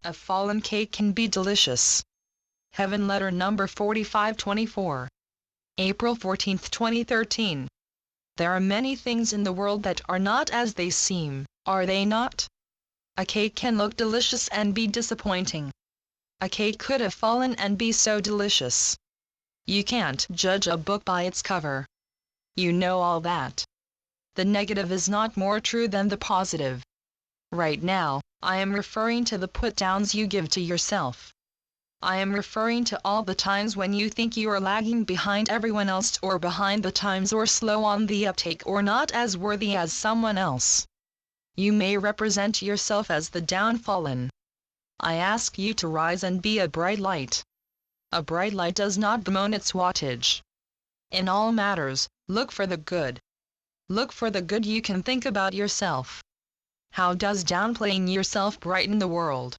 A fallen cake can be delicious. Heaven Letter number 4524. April 14, 2013. There are many things in the world that are not as they seem, are they not? A cake can look delicious and be disappointing. A cake could have fallen and be so delicious. You can't judge a book by its cover. You know all that. The negative is not more true than the positive. Right now, I am referring to the put-downs you give to yourself. I am referring to all the times when you think you are lagging behind everyone else or behind the times or slow on the uptake or not as worthy as someone else. You may represent yourself as the downfallen. I ask you to rise and be a bright light. A bright light does not bemoan its wattage. In all matters, look for the good. Look for the good you can think about yourself. How does downplaying yourself brighten the world?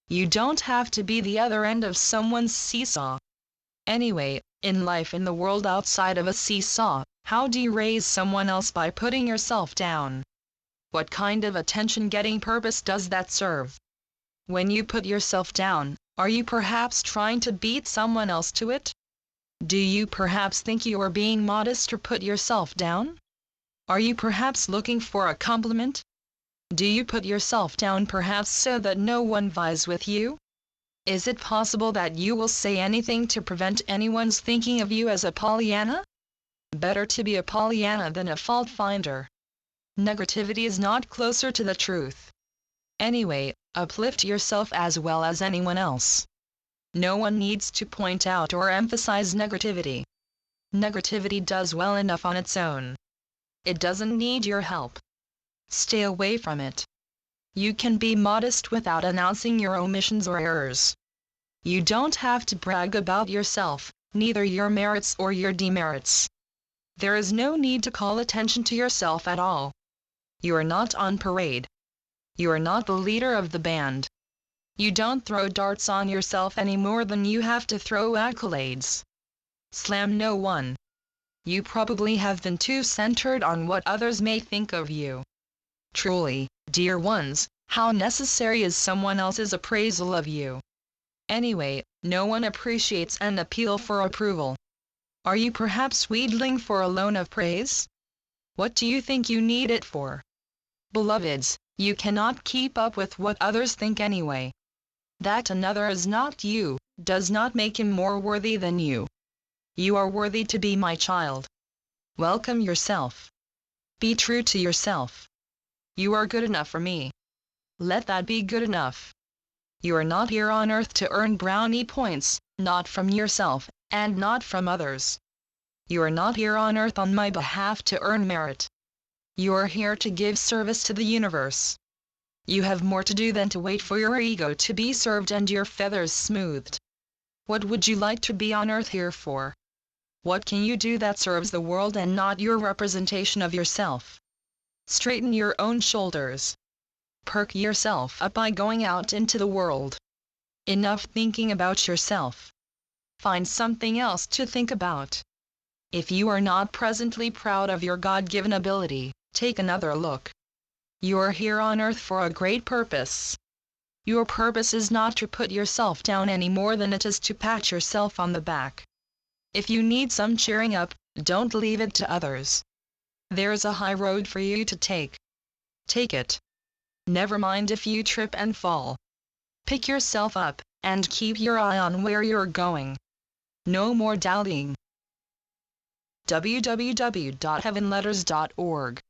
You don't have to be the other end of someone's seesaw. Anyway, in life in the world outside of a seesaw, how do you raise someone else by putting yourself down? What kind of attention-getting purpose does that serve? When you put yourself down, are you perhaps trying to beat someone else to it? Do you perhaps think you are being modest to put yourself down? Are you perhaps looking for a compliment? Do you put yourself down perhaps so that no one vies with you? Is it possible that you will say anything to prevent anyone's thinking of you as a Pollyanna? Better to be a Pollyanna than a fault finder. Negativity is not closer to the truth. Anyway, uplift yourself as well as anyone else. No one needs to point out or emphasize negativity. Negativity does well enough on its own. It doesn't need your help. Stay away from it. You can be modest without announcing your omissions or errors. You don't have to brag about yourself, neither your merits or your demerits. There is no need to call attention to yourself at all. You are not on parade. You are not the leader of the band. You don't throw darts on yourself any more than you have to throw accolades. Slam no one. You probably have been too centered on what others may think of you. Truly, dear ones, how necessary is someone else's appraisal of you? Anyway, no one appreciates an appeal for approval. Are you perhaps wheedling for a loan of praise? What do you think you need it for? Beloveds, you cannot keep up with what others think anyway. That another is not you, does not make him more worthy than you. You are worthy to be my child. Welcome yourself. Be true to yourself. You are good enough for me. Let that be good enough. You are not here on earth to earn brownie points, not from yourself, and not from others. You are not here on earth on my behalf to earn merit. You are here to give service to the universe. You have more to do than to wait for your ego to be served and your feathers smoothed. What would you like to be on earth here for? What can you do that serves the world and not your representation of yourself? Straighten your own shoulders. Perk yourself up by going out into the world. Enough thinking about yourself. Find something else to think about. If you are not presently proud of your God-given ability, take another look. You are here on earth for a great purpose. Your purpose is not to put yourself down any more than it is to pat yourself on the back. If you need some cheering up, don't leave it to others. There's a high road for you to take. Take it. Never mind if you trip and fall. Pick yourself up, and keep your eye on where you're going. No more doubting. www.heavenletters.org